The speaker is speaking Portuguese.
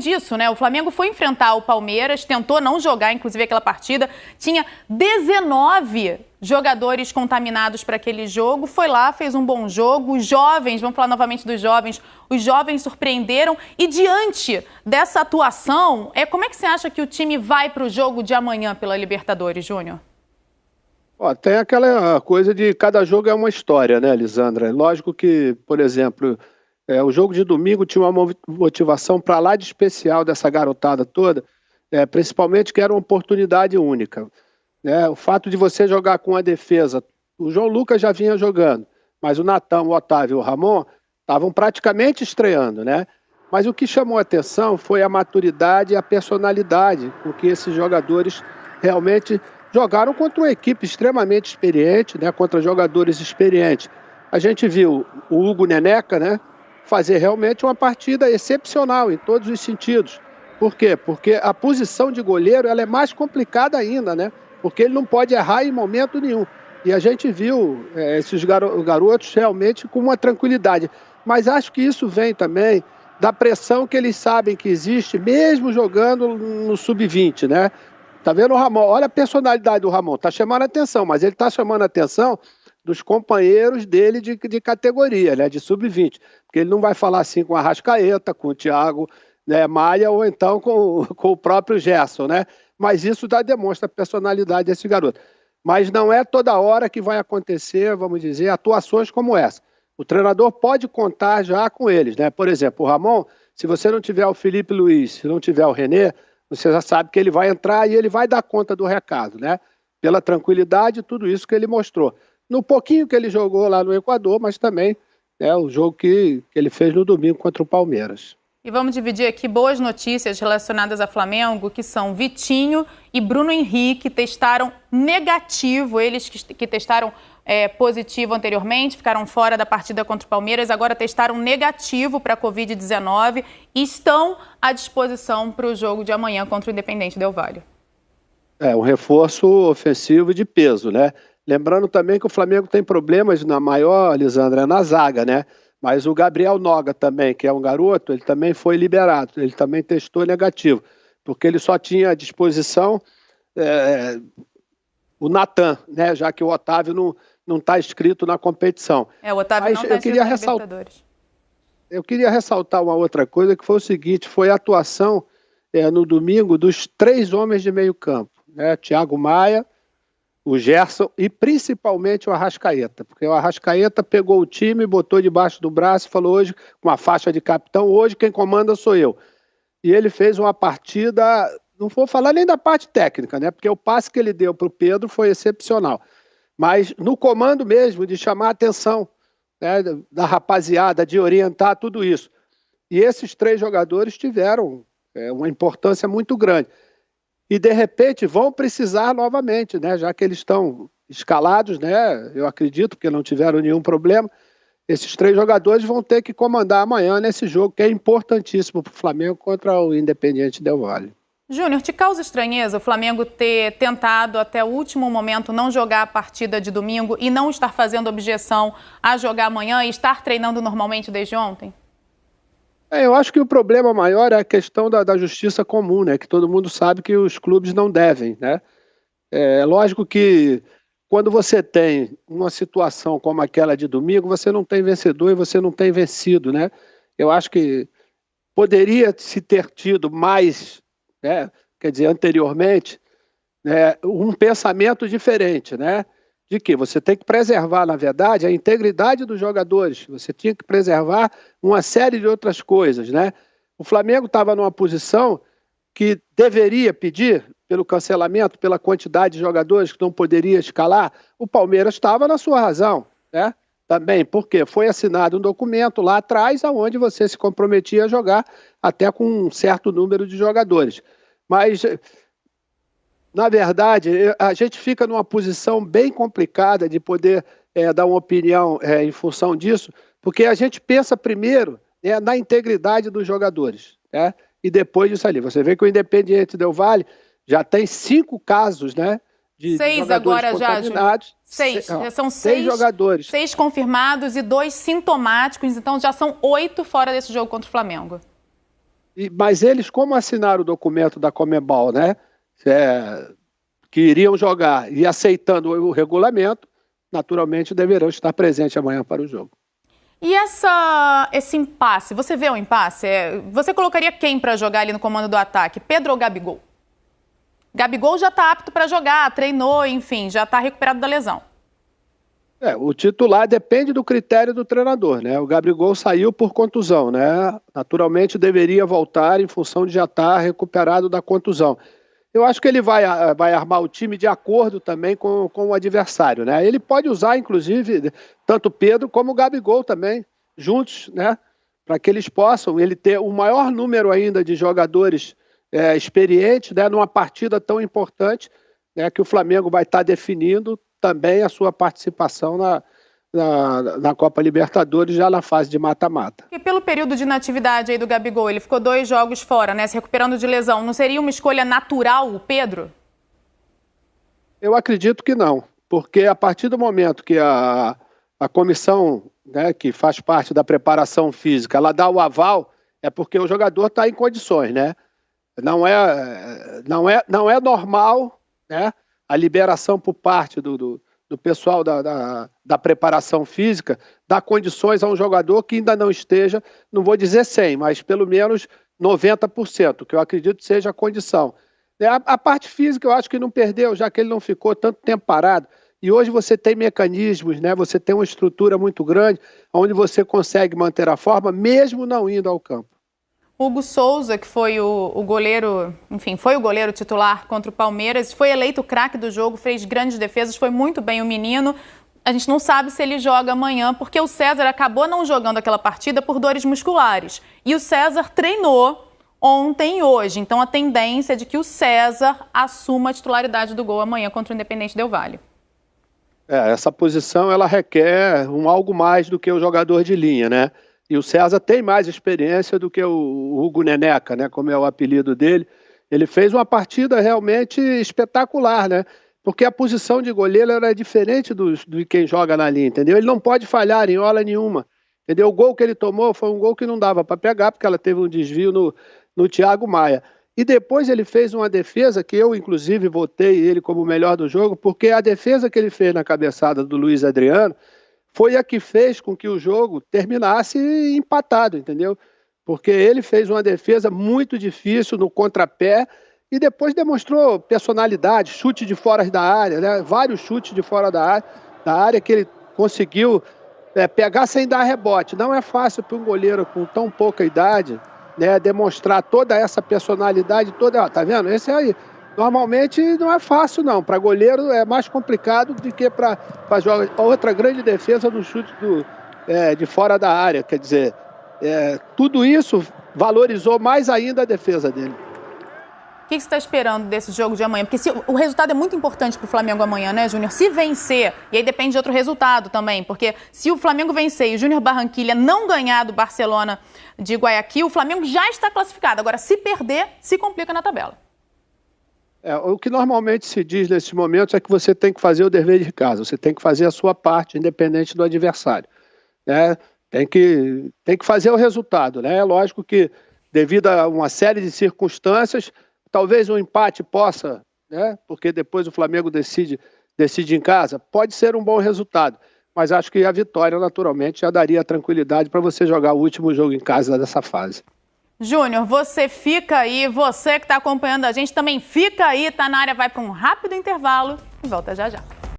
disso, né? O Flamengo foi enfrentar o Palmeiras, tentou não jogar, inclusive, aquela partida. Tinha 19 jogadores contaminados para aquele jogo. Foi lá, fez um bom jogo. Os jovens, vamos falar novamente dos jovens, os jovens surpreenderam. E diante dessa atuação, como é que você acha que o time vai para o jogo de amanhã pela Libertadores, Júnior? Tem aquela coisa de cada jogo é uma história, né, Lisandra? Lógico que, por exemplo, o jogo de domingo tinha uma motivação para lá de especial dessa garotada toda, principalmente que era uma oportunidade única. O fato de você jogar com a defesa, o João Lucas já vinha jogando, mas o Natan, o Otávio e o Ramon estavam praticamente estreando, né? Mas o que chamou a atenção foi a maturidade e a personalidade com que esses jogadores realmente jogaram contra uma equipe extremamente experiente, né? Contra jogadores experientes. A gente viu o Hugo Neneca, né? Fazer realmente uma partida excepcional em todos os sentidos. Por quê? Porque a posição de goleiro ela é mais complicada ainda, né? Porque ele não pode errar em momento nenhum. E a gente viu esses garotos realmente com uma tranquilidade. Mas acho que isso vem também da pressão que eles sabem que existe, mesmo jogando no sub-20, né? Tá vendo o Ramon? Olha a personalidade do Ramon. Tá chamando a atenção, mas ele tá chamando a atenção dos companheiros dele de categoria, né? De sub-20. Porque ele não vai falar assim com a Arrascaeta, com o Thiago, né, Maia ou então com o próprio Gerson, né? Mas isso demonstra a personalidade desse garoto. Mas não é toda hora que vai acontecer, vamos dizer, atuações como essa. O treinador pode contar já com eles, né? Por exemplo, o Ramon, se você não tiver o Felipe Luiz, se não tiver o René, você já sabe que ele vai entrar e ele vai dar conta do recado, né? Pela tranquilidade e tudo isso que ele mostrou. No pouquinho que ele jogou lá no Equador, mas também o jogo que ele fez no domingo contra o Palmeiras. E vamos dividir aqui boas notícias relacionadas a Flamengo, que são Vitinho e Bruno Henrique testaram negativo, eles que testaram positivo anteriormente, ficaram fora da partida contra o Palmeiras, agora testaram negativo para a Covid-19 e estão à disposição para o jogo de amanhã contra o Independente Del Valle. Um reforço ofensivo de peso, né? Lembrando também que o Flamengo tem problemas na maior, Lisandra, na zaga, né? Mas o Gabriel Noga também, que é um garoto, ele também foi liberado, ele também testou negativo, porque ele só tinha à disposição o Natan, né? Já que o Otávio não está inscrito na competição. O Otávio não está inscrito na Libertadores. Eu queria ressaltar uma outra coisa, que foi o seguinte, foi a atuação no domingo dos 3 homens de meio campo, né? Thiago Maia, o Gerson e principalmente o Arrascaeta, porque o Arrascaeta pegou o time, botou debaixo do braço e falou hoje, com a faixa de capitão, hoje quem comanda sou eu. E ele fez uma partida, não vou falar nem da parte técnica, né? Porque o passe que ele deu para o Pedro foi excepcional. Mas no comando mesmo, de chamar a atenção, né, da rapaziada, de orientar tudo isso. E esses 3 jogadores tiveram uma importância muito grande. E, de repente, vão precisar novamente, né? Já que eles estão escalados, né? Eu acredito, porque não tiveram nenhum problema. Esses 3 jogadores vão ter que comandar amanhã nesse jogo, que é importantíssimo para o Flamengo contra o Independiente Del Valle. Júnior, te causa estranheza o Flamengo ter tentado até o último momento não jogar a partida de domingo e não estar fazendo objeção a jogar amanhã e estar treinando normalmente desde ontem? Eu acho que o problema maior é a questão da justiça comum, né? Que todo mundo sabe que os clubes não devem, né? É lógico que quando você tem uma situação como aquela de domingo, você não tem vencedor e você não tem vencido, né? Eu acho que poderia se ter tido mais, né? Quer dizer, anteriormente, né? Um pensamento diferente, né? De que você tem que preservar, na verdade, a integridade dos jogadores. Você tinha que preservar uma série de outras coisas, né? O Flamengo estava numa posição que deveria pedir pelo cancelamento, pela quantidade de jogadores que não poderia escalar. O Palmeiras estava na sua razão, né? Também, porque foi assinado um documento lá atrás onde você se comprometia a jogar até com um certo número de jogadores. Mas na verdade, a gente fica numa posição bem complicada de poder dar uma opinião em função disso, porque a gente pensa primeiro na integridade dos jogadores, né? E depois disso ali. Você vê que o Independiente Del Valle já tem 5 casos, né? De 6 jogadores agora contaminados. já são 6 jogadores. 6 confirmados e 2 sintomáticos, então já são 8 fora desse jogo contra o Flamengo. Mas eles, como assinaram o documento da Conmebol, né, que iriam jogar e aceitando o regulamento, naturalmente deverão estar presentes amanhã para o jogo. E esse impasse, você vê o impasse? Você colocaria quem para jogar ali no comando do ataque? Pedro ou Gabigol? Gabigol já está apto para jogar, treinou, enfim, já está recuperado da lesão. O titular depende do critério do treinador, né? O Gabigol saiu por contusão, né? Naturalmente deveria voltar em função de já estar recuperado da contusão. Eu acho que ele vai armar o time de acordo também com o adversário, né? Ele pode usar, inclusive, tanto o Pedro como o Gabigol também, juntos, né? Para que eles possam ele ter o maior número ainda de jogadores experientes, né? Numa partida tão importante, né? Que o Flamengo vai estar definindo também a sua participação na Copa Libertadores, já na fase de mata-mata. E pelo período de inatividade aí do Gabigol, ele ficou 2 jogos fora, né, se recuperando de lesão, não seria uma escolha natural o Pedro? Eu acredito que não, porque a partir do momento que a comissão, né, que faz parte da preparação física, ela dá o aval, é porque o jogador está em condições, né? Não é normal, né, a liberação por parte do pessoal da preparação física dar condições a um jogador que ainda não esteja, não vou dizer 100, mas pelo menos 90%, que eu acredito seja a condição. A parte física eu acho que não perdeu, já que ele não ficou tanto tempo parado. E hoje você tem mecanismos, né? Você tem uma estrutura muito grande, onde você consegue manter a forma, mesmo não indo ao campo. Hugo Souza, que foi o goleiro, enfim, foi o goleiro titular contra o Palmeiras, foi eleito o craque do jogo, fez grandes defesas, foi muito bem o menino. A gente não sabe se ele joga amanhã, porque o César acabou não jogando aquela partida por dores musculares. E o César treinou ontem e hoje, então a tendência é de que o César assuma a titularidade do gol amanhã contra o Independente Del Valle. Essa posição ela requer algo mais do que o jogador de linha, né? E o César tem mais experiência do que o Hugo Neneca, né, como é o apelido dele. Ele fez uma partida realmente espetacular, né? Porque a posição de goleiro era diferente de quem joga na linha, entendeu? Ele não pode falhar em hora nenhuma, entendeu? O gol que ele tomou foi um gol que não dava para pegar, porque ela teve um desvio no Thiago Maia. E depois ele fez uma defesa que eu, inclusive, votei ele como o melhor do jogo, porque a defesa que ele fez na cabeçada do Luiz Adriano foi a que fez com que o jogo terminasse empatado, entendeu? Porque ele fez uma defesa muito difícil no contrapé e depois demonstrou personalidade, chute de fora da área, né? Vários chutes de fora da área que ele conseguiu pegar sem dar rebote. Não é fácil para um goleiro com tão pouca idade, né, demonstrar toda essa personalidade, tá vendo? Esse aí. Normalmente não é fácil, não. Para goleiro é mais complicado do que para outra grande defesa no chute de fora da área. Quer dizer, tudo isso valorizou mais ainda a defesa dele. O que você está esperando desse jogo de amanhã? Porque o resultado é muito importante para o Flamengo amanhã, né, Júnior? Se vencer, e aí depende de outro resultado também, porque se o Flamengo vencer e o Júnior Barranquilla não ganhar do Barcelona de Guayaquil, o Flamengo já está classificado. Agora, se perder, se complica na tabela. O que normalmente se diz nesses momentos é que você tem que fazer o dever de casa, você tem que fazer a sua parte, independente do adversário, né? Tem que fazer o resultado, né? É lógico que, devido a uma série de circunstâncias, talvez um empate possa, né? Porque depois o Flamengo decide em casa, pode ser um bom resultado, mas acho que a vitória, naturalmente, já daria tranquilidade para você jogar o último jogo em casa dessa fase. Júnior, você fica aí, você que está acompanhando a gente também fica aí, tá na área, vai para um rápido intervalo e volta já já.